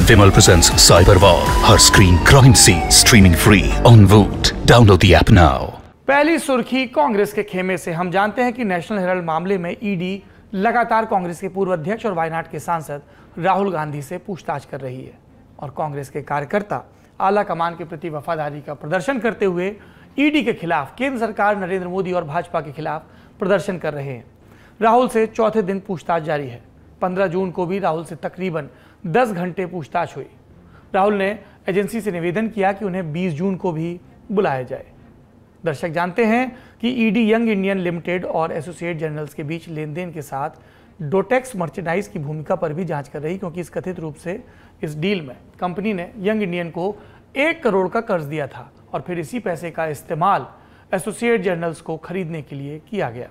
Vimal presents Cyber War. हर screen crime scene streaming free on Voot. Download the app now. पहली सुर्खी कांग्रेस के खेमे से। हम जानते हैं कि नेशनल हेराल्ड मामले में ईडी लगातार कांग्रेस के पूर्व अध्यक्ष और वायनाड के सांसद राहुल गांधी से पूछताछ कर रही है और कांग्रेस के कार्यकर्ता आला कमान के प्रति वफादारी का प्रदर्शन करते हुए ईडी के खिलाफ केंद्र सरकार, नरेंद्र मोदी और भाजपा के खिलाफ प्रदर्शन कर रहे हैं। राहुल से चौथे दिन पूछताछ जारी है। 15 जून को भी राहुल से तकरीबन 10 घंटे पूछताछ हुई। राहुल ने एजेंसी से निवेदन किया कि उन्हें 20 जून को भी बुलाया जाए। दर्शक जानते हैं कि ईडी यंग इंडियन लिमिटेड और एसोसिएट जर्नल्स के बीच लेन देन के साथ डोटेक्स मर्चेंडाइज की भूमिका पर भी जांच कर रही, क्योंकि इस कथित रूप से इस डील में कंपनी ने यंग इंडियन को 1 करोड़ का कर्ज दिया था और फिर इसी पैसे का इस्तेमाल एसोसिएट जर्नल्स को खरीदने के लिए किया गया।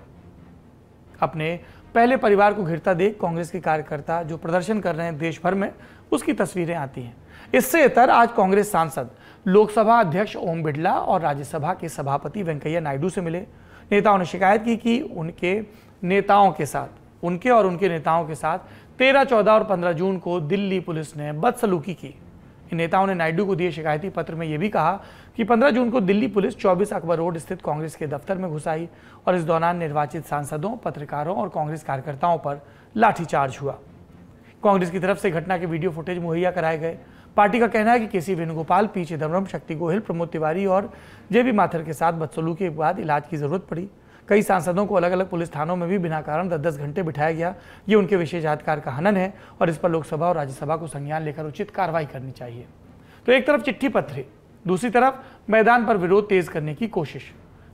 अपने पहले परिवार को घिरता देख कांग्रेस के कार्यकर्ता जो प्रदर्शन कर रहे हैं देश भर में, उसकी तस्वीरें आती हैं। इससे इतर आज कांग्रेस सांसद लोकसभा अध्यक्ष ओम बिरला और राज्यसभा के सभापति वेंकैया नायडू से मिले। नेताओं ने शिकायत की कि उनके और उनके नेताओं के साथ 13, 14 और 15 जून को दिल्ली पुलिस ने बदसलूकी की। इन नेताओं ने नायडू को दिए शिकायती पत्र में यह भी कहा कि 15 जून को दिल्ली पुलिस 24 अकबर रोड स्थित कांग्रेस के दफ्तर में घुस आई और इस दौरान निर्वाचित सांसदों, पत्रकारों और कांग्रेस कार्यकर्ताओं पर लाठीचार्ज हुआ। कांग्रेस की तरफ से घटना के वीडियो फुटेज मुहैया कराए गए। पार्टी का कहना है कि केसी वेणुगोपाल, पी चिदम्बरम, शक्ति गोहिल, प्रमोद तिवारी और जेबी माथर के साथ बदसलूकी के बाद इलाज की जरूरत पड़ी। कई सांसदों को अलग अलग पुलिस थानों में भी बिना कारण 10-10 घंटे बिठाया गया। ये उनके विशेषाधिकार का हनन है और इस पर लोकसभा और राज्यसभा को संज्ञान लेकर उचित कार्रवाई करनी चाहिए। तो एक तरफ चिट्ठी पत्री, दूसरी तरफ मैदान पर विरोध तेज करने की कोशिश।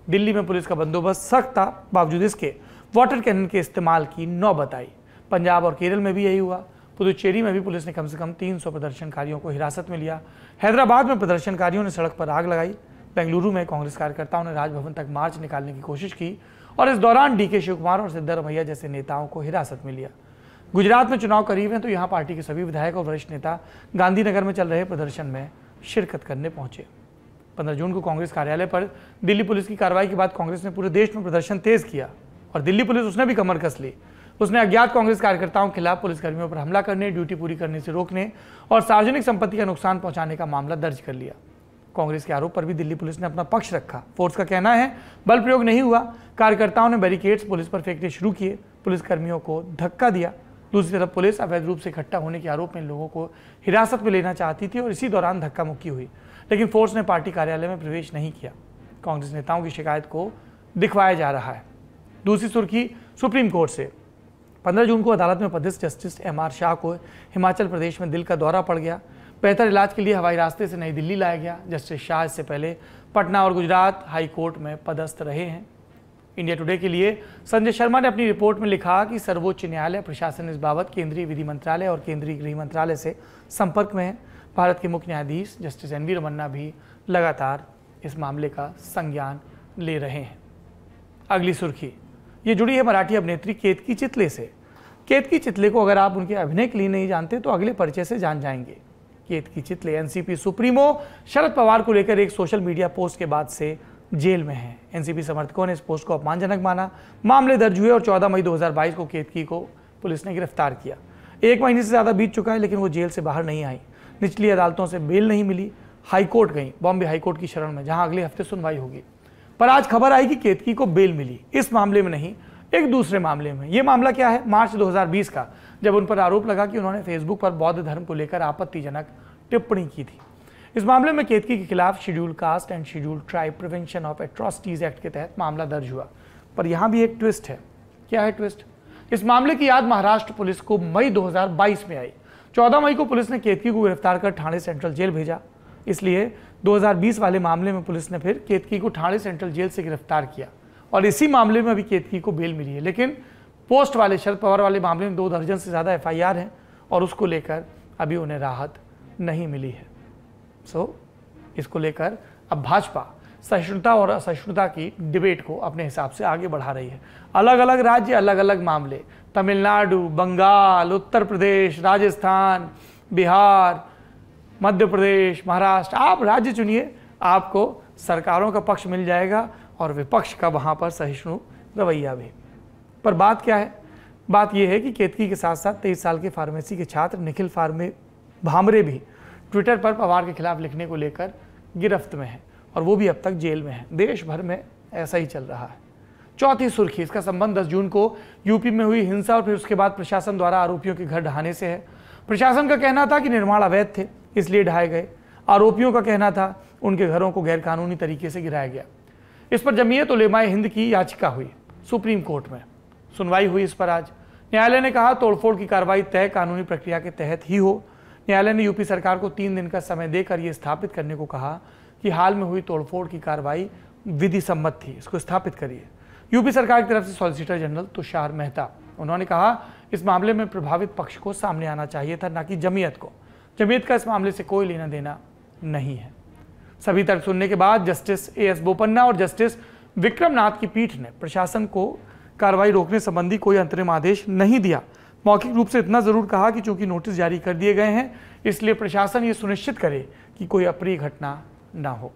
दिल्ली में पुलिस का बंदोबस्त सख्त था, बावजूद इसके वाटर कैनन के इस्तेमाल की नौबत आई। पंजाब और केरल में भी यही हुआ। पुदुचेरी में भी पुलिस ने कम से कम 300 प्रदर्शनकारियों को हिरासत में लिया। हैदराबाद में प्रदर्शनकारियों ने सड़क पर आग लगाई। बेंगलुरु में कांग्रेस कार्यकर्ताओं ने राजभवन तक मार्च निकालने की कोशिश की और इस दौरान डीके शिवकुमार और सिद्धरमैया जैसे नेताओं को हिरासत में लिया। गुजरात में चुनाव करीब हैं तो यहाँ पार्टी के सभी विधायक और वरिष्ठ नेता गांधीनगर में चल रहे प्रदर्शन में शिरकत करने पहुंचे। 15 जून को कांग्रेस कार्यालय पर दिल्ली पुलिस की कार्रवाई के बाद कांग्रेस ने पूरे देश में प्रदर्शन तेज किया और दिल्ली पुलिस उसने भी कमर कस ली। उसने अज्ञात कांग्रेस कार्यकर्ताओं के खिलाफ पुलिसकर्मियों पर हमला करने, ड्यूटी पूरी करने से रोकने और सार्वजनिक संपत्ति का नुकसान पहुंचाने का मामला दर्ज कर लिया। कांग्रेस के आरोप पर भी दिल्ली पुलिस ने अपना पक्ष रखा। फोर्स का कहना है बल प्रयोग नहीं हुआ। कार्यकर्ताओं ने बैरिकेड्स पुलिस पर फेंकने शुरू किए, पुलिसकर्मियों को धक्का दिया। दूसरी तरफ पुलिस अवैध रूप से इकट्ठा होने के आरोप में लोगों को हिरासत में लेना चाहती थी और इसी दौरान धक्का मुक्की हुई, लेकिन फोर्स ने पार्टी कार्यालय में प्रवेश नहीं किया। कांग्रेस नेताओं की शिकायत को दिखवाया जा रहा है। दूसरी सुर्खी सुप्रीम कोर्ट से। 15 जून को अदालत में पदस्थ जस्टिस MR शाह को हिमाचल प्रदेश में दिल का दौरा पड़ गया। बेहतर इलाज के लिए हवाई रास्ते से नई दिल्ली लाया गया। जस्टिस शाह इससे पहले पटना और गुजरात हाई कोर्ट में पदस्थ रहे हैं। इंडिया टुडे के लिए संजय शर्मा ने अपनी रिपोर्ट में लिखा कि सर्वोच्च न्यायालय प्रशासन इस बाबत केंद्रीय विधि मंत्रालय और केंद्रीय गृह मंत्रालय से संपर्क में है। भारत के मुख्य न्यायाधीश जस्टिस NV रमन्ना भी लगातार इस मामले का संज्ञान ले रहे हैं। अगली सुर्खी ये जुड़ी है मराठी अभिनेत्री केतकी चितले से। केतकी चितले को अगर आप उनके अभिनय के लिए नहीं जानते तो अगले परिचय से जान जाएंगे। केतकी चितले एनसीपी सुप्रीमो शरद पवार को लेकर एक सोशल मीडिया पोस्ट के बाद से जेल में है। एनसीपी समर्थकों ने इस पोस्ट को अपमानजनक माना। मामले दर्ज हुए और 14 मई 2022 को केतकी को पुलिस ने गिरफ्तार किया। 1 महीने से ज्यादा बीत चुका है, लेकिन वो जेल से बाहर नहीं आई। निचली अदालतों से बेल नहीं मिली। हाईकोर्ट गई, बॉम्बे हाईकोर्ट की शरण में, जहां अगले हफ्ते सुनवाई होगी। पर आज खबर आई कि केतकी को बेल मिली। इस मामले में नहीं, एक दूसरे मामले में। यह मामला क्या है? मार्च 2020 का, जब उन पर आरोप लगा कि उन्होंने फेसबुक पर बौद्ध धर्म को लेकर आपत्तिजनक टिप्पणी की थी। इस मामले में केतकी के खिलाफ schedule caste and schedule tribe prevention of atrocities act के तहत मामला दर्ज हुआ। पर यहां भी एक ट्विस्ट है। क्या है ट्विस्ट? इस मामले की याद महाराष्ट्र पुलिस को मई 2022 में आई। 14 मई को पुलिस ने केतकी को गिरफ्तार कर ठाणे सेंट्रल जेल भेजा। इसलिए 2020 वाले मामले में पुलिस ने फिर केतकी को ठाणे सेंट्रल जेल से गिरफ्तार किया और इसी मामले में अभी केतकी को बेल मिली है। लेकिन पोस्ट वाले, शरद पवार वाले मामले में 2 दर्जन से ज्यादा FIR हैं और उसको लेकर अभी उन्हें राहत नहीं मिली है। इसको लेकर अब भाजपा सहिष्णुता और असहिष्णुता की डिबेट को अपने हिसाब से आगे बढ़ा रही है। अलग अलग राज्य, अलग अलग मामले, तमिलनाडु, बंगाल, उत्तर प्रदेश, राजस्थान, बिहार, मध्य प्रदेश, महाराष्ट्र, आप राज्य चुनिए, आपको सरकारों का पक्ष मिल जाएगा और विपक्ष का वहां पर सहिष्णु रवैया भी। पर बात क्या है? बात यह है कि केतकी के साथ साथ 23 साल के फार्मेसी के छात्र निखिल भामरे भी ट्विटर पर पवार के खिलाफ लिखने को लेकर गिरफ्त में है और वो भी अब तक जेल में है। देश भर में ऐसा ही चल रहा है। चौथी सुर्खी, इसका संबंध 10 जून को यूपी में हुई हिंसा और फिर उसके बाद प्रशासन द्वारा आरोपियों के घर ढहाने से है। प्रशासन का कहना था कि निर्माण अवैध थे इसलिए ढहाए गए। आरोपियों का कहना था उनके घरों को गैरकानूनी तरीके से गिराया गया। इस पर जमीयत उलेमाए हिंद की याचिका हुई सुप्रीम कोर्ट में। सुनवाई हुई इस पर आज। न्यायालय ने कहा तोड़फोड़ की कार्रवाई तय कानूनी प्रक्रिया के तहत ही हो। न्यायालय ने यूपी सरकार को 3 दिन का समय देकर यह स्थापित करने को कहा कि हाल में हुई तोड़फोड़ की कार्रवाई विधि सम्मत थी, इसको स्थापित करिए। यूपी सरकार की तरफ से सॉलिसिटर जनरल तुषार मेहता, उन्होंने कहा इस मामले में प्रभावित पक्ष को सामने आना चाहिए था, न कि जमीयत को। जमीयत का इस मामले से कोई लेना देना नहीं है। सभी तर्क सुनने के बाद जस्टिस एएस बोपन्ना और जस्टिस विक्रम नाथ की पीठ ने प्रशासन को कार्रवाई रोकने संबंधी कोई अंतरिम आदेश नहीं दिया। मौखिक रूप से इतना जरूर कहा कि चूंकि नोटिस जारी कर दिए गए हैं इसलिए प्रशासन ये सुनिश्चित करे कि कोई अप्रिय घटना ना हो।